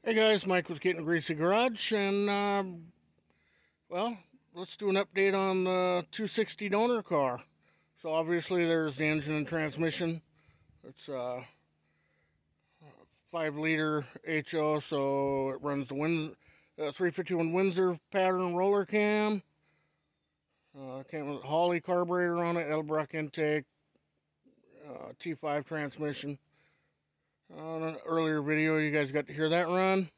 Hey guys, Mike with Gettin Greasy Garage, and well, let's do an update on the 260 donor car. So obviously there's the engine and transmission. It's a 5-liter HO, so it runs the 351 Windsor pattern roller cam. Came with a Holly carburetor on it, Edelbrock intake, T5 transmission. On an earlier video, you guys got to hear that run,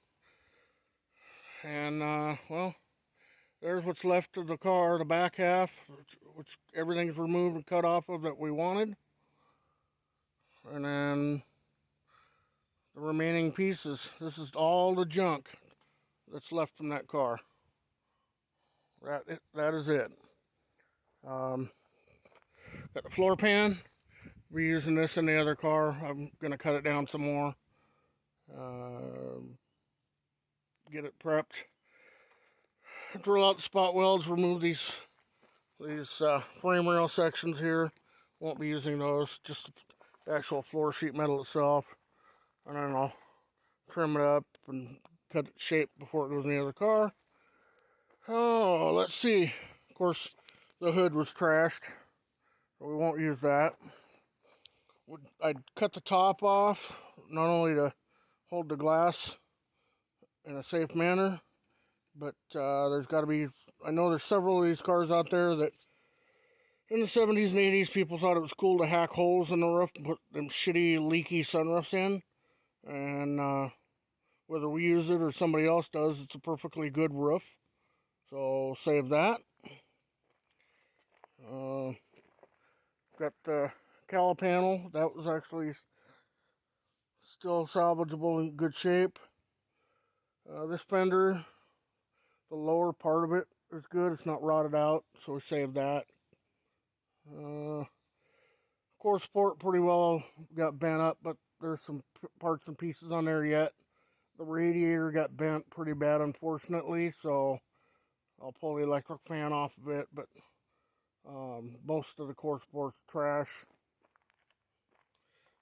and well. There's what's left of the car, the back half, which everything's removed and cut off of that we wanted. And then the remaining pieces. This is all the junk that's left from that car. That is it. Got the floor pan. Reusing this in the other car. I'm going to cut it down some more. Get it prepped. Drill out the spot welds. Remove these frame rail sections here. Won't be using those. Just the actual floor sheet metal itself. And then I'll trim it up and cut it shape before it goes in the other car. Oh, let's see. Of course, the hood was trashed. We won't use that. I'd cut the top off, not only to hold the glass in a safe manner, but there's got to be, I know there's several of these cars out there that in the 70s and 80s people thought it was cool to hack holes in the roof and put them shitty leaky sunroofs in. And whether we use it or somebody else does, it's a perfectly good roof. So save that. Got the cowl panel. That was actually still salvageable in good shape. This fender, the lower part of it is good. It's not rotted out, so we saved that. Core support pretty well got bent up, but there's some parts and pieces on there yet. The radiator got bent pretty bad, unfortunately, so I'll pull the electric fan off of it, but most of the core support's trash.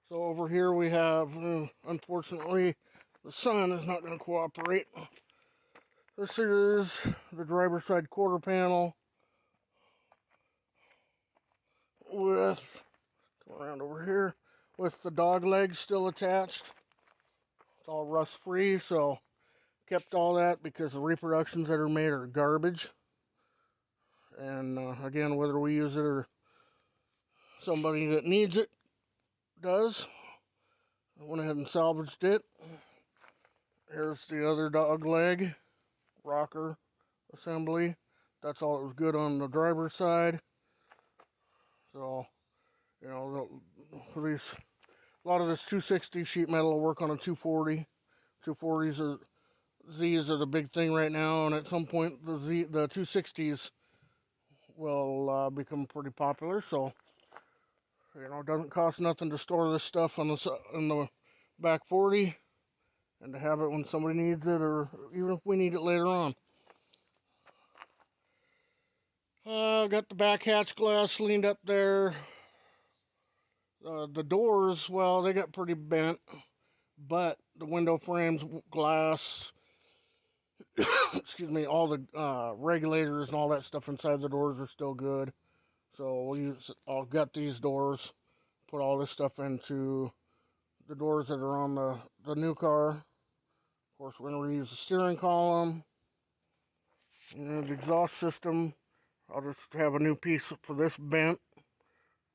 So over here we have, unfortunately, the sun is not going to cooperate. This is the driver's side quarter panel with, come around over here, with the dog legs still attached. It's all rust free, so kept all that because the reproductions that are made are garbage. And again, whether we use it or somebody that needs it does. I went ahead and salvaged it. Here's the other dog leg rocker assembly. That's all that was good on the driver's side. So, you know, for these, a lot of this 260 sheet metal will work on a 240. 240s are, Z's are the big thing right now, and at some point the 260s will become pretty popular. So, you know, it doesn't cost nothing to store this stuff on the back 40 and to have it when somebody needs it, or even if we need it later on. Got the back hatch glass leaned up there. The doors, well, they got pretty bent, but the window frames, glass, excuse me, all the regulators and all that stuff inside the doors are still good. So I'll gut these doors, put all this stuff into the doors that are on the new car. Of course, we're going to reuse the steering column and the exhaust system. I'll just have a new piece for this bent,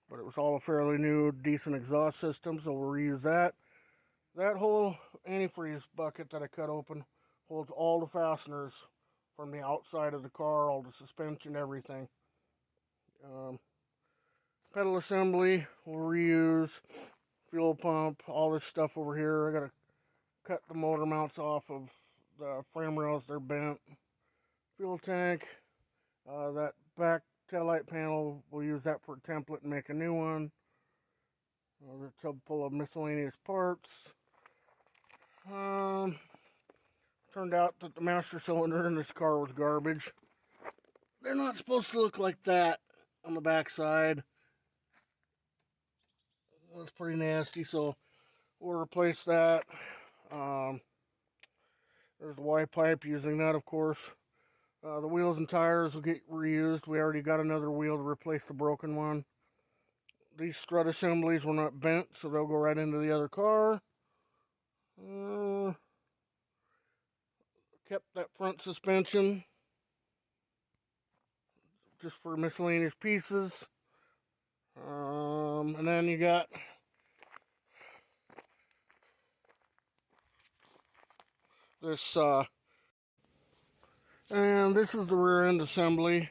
but it was all a fairly new, decent exhaust system, so we'll reuse that. That whole antifreeze bucket that I cut open holds all the fasteners from the outside of the car, all the suspension, everything. Pedal assembly, we'll reuse. Fuel pump, all this stuff over here. I gotta cut the motor mounts off of the frame rails, they're bent. Fuel tank, that back taillight panel, we'll use that for a template and make a new one. The tub full of miscellaneous parts. Turned out that the master cylinder in this car was garbage. They're not supposed to look like that on the back side. That's pretty nasty, so we'll replace that. There's the Y pipe, using that, of course. The wheels and tires will get reused. We already got another wheel to replace the broken one. These strut assemblies were not bent, so they'll go right into the other car. Kept that front suspension just for miscellaneous pieces. And then you got this, and this is the rear end assembly.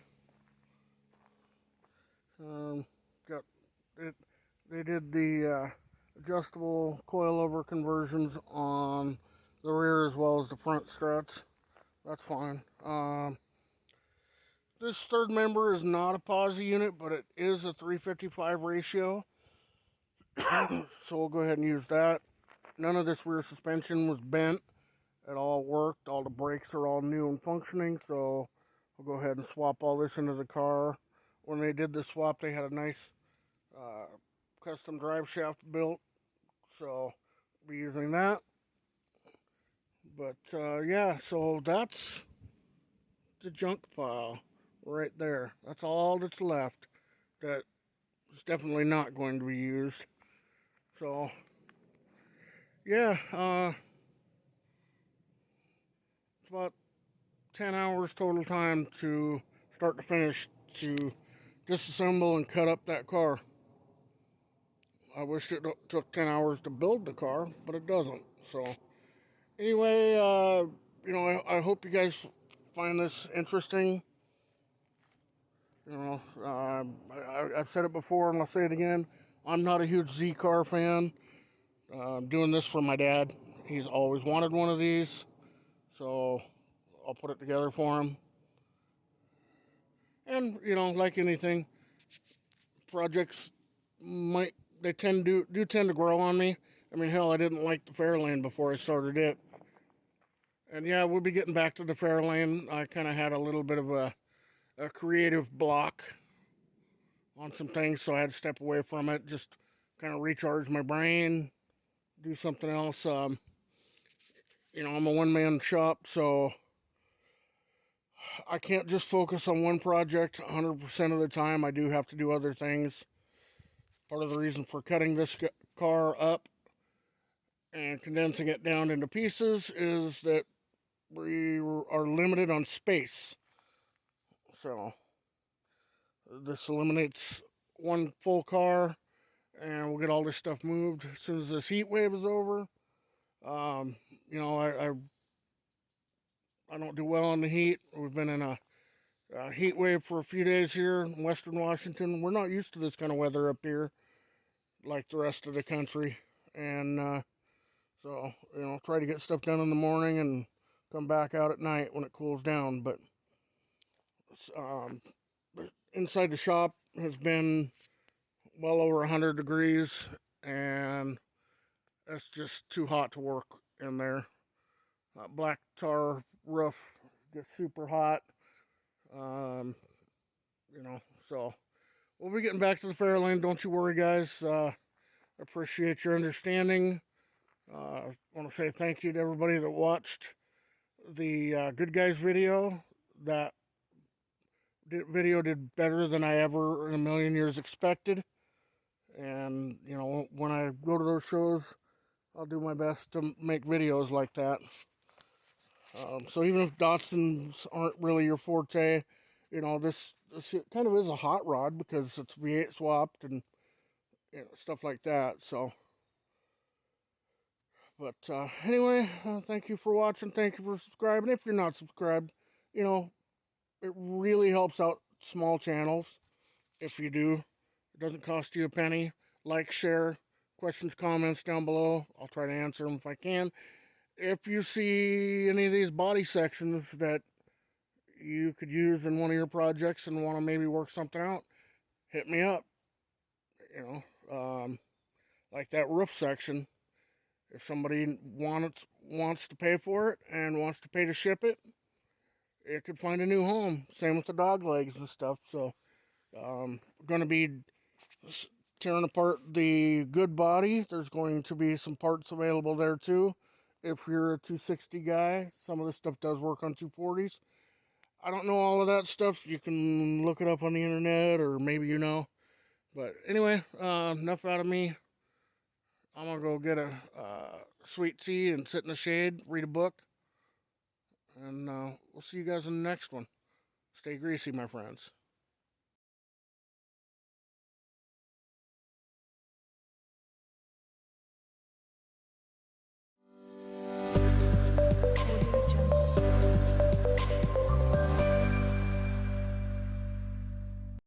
Got it. They did the adjustable coilover conversions on the rear as well as the front struts. That's fine. This third member is not a posi unit, but it is a 355 ratio. So we'll go ahead and use that. None of this rear suspension was bent. It all worked. All the brakes are all new and functioning, so we'll go ahead and swap all this into the car. When they did the swap, they had a nice custom drive shaft built, so we'll be using that. But yeah, so that's the junk pile right there. That's all that's left that is definitely not going to be used. So yeah, it's about 10 hours total time to start to finish to disassemble and cut up that car. I wish it took 10 hours to build the car, but it doesn't. So anyway, you know, I hope you guys find this interesting. You know, I've said it before and I'll say it again. I'm not a huge Z car fan. I'm doing this for my dad. He's always wanted one of these, so I'll put it together for him. And you know, like anything, projects they tend to grow on me. I mean, hell, I didn't like the Fairlane before I started it. And yeah, we'll be getting back to the Fairlane. I kind of had a little bit of a creative block on some things, so I had to step away from it, just kind of recharge my brain, do something else. You know, I'm a one-man shop, so I can't just focus on one project 100% of the time. I do have to do other things. Part of the reason for cutting this car up and condensing it down into pieces is that we are limited on space. So this eliminates one full car, and we'll get all this stuff moved as soon as this heat wave is over. You know, I don't do well on the heat. We've been in a heat wave for a few days here in Western Washington. We're not used to this kind of weather up here like the rest of the country. And so, you know, try to get stuff done in the morning and come back out at night when it cools down. But inside the shop has been well over 100 degrees, and it's just too hot to work in there. Black tar roof gets super hot. You know, so we'll be getting back to the Fairlane. Don't you worry, guys. Appreciate your understanding. I want to say thank you to everybody that watched the Good Guys video. That video did better than I ever in a million years expected. And, you know, when I go to those shows, I'll do my best to make videos like that. So even if Datsuns aren't really your forte, you know, this kind of is a hot rod because it's V8 swapped and, you know, stuff like that. So, but anyway, thank you for watching. Thank you for subscribing. If you're not subscribed, you know, it really helps out small channels if you do. It doesn't cost you a penny. Like, share, questions, comments down below. I'll try to answer them if I can. If you see any of these body sections that you could use in one of your projects and want to maybe work something out, hit me up. You know, like that roof section. If somebody wants to pay for it and wants to pay to ship it, it could find a new home. Same with the dog legs and stuff. So, going to be tearing apart the good body. There's going to be some parts available there too. if you're a 260 guy. Some of this stuff does work on 240s. I don't know all of that stuff. You can look it up on the internet, or maybe you know. But anyway, enough out of me. I'm gonna go get a sweet tea and sit in the shade, read a book, and we'll see you guys in the next one. Stay greasy, my friends.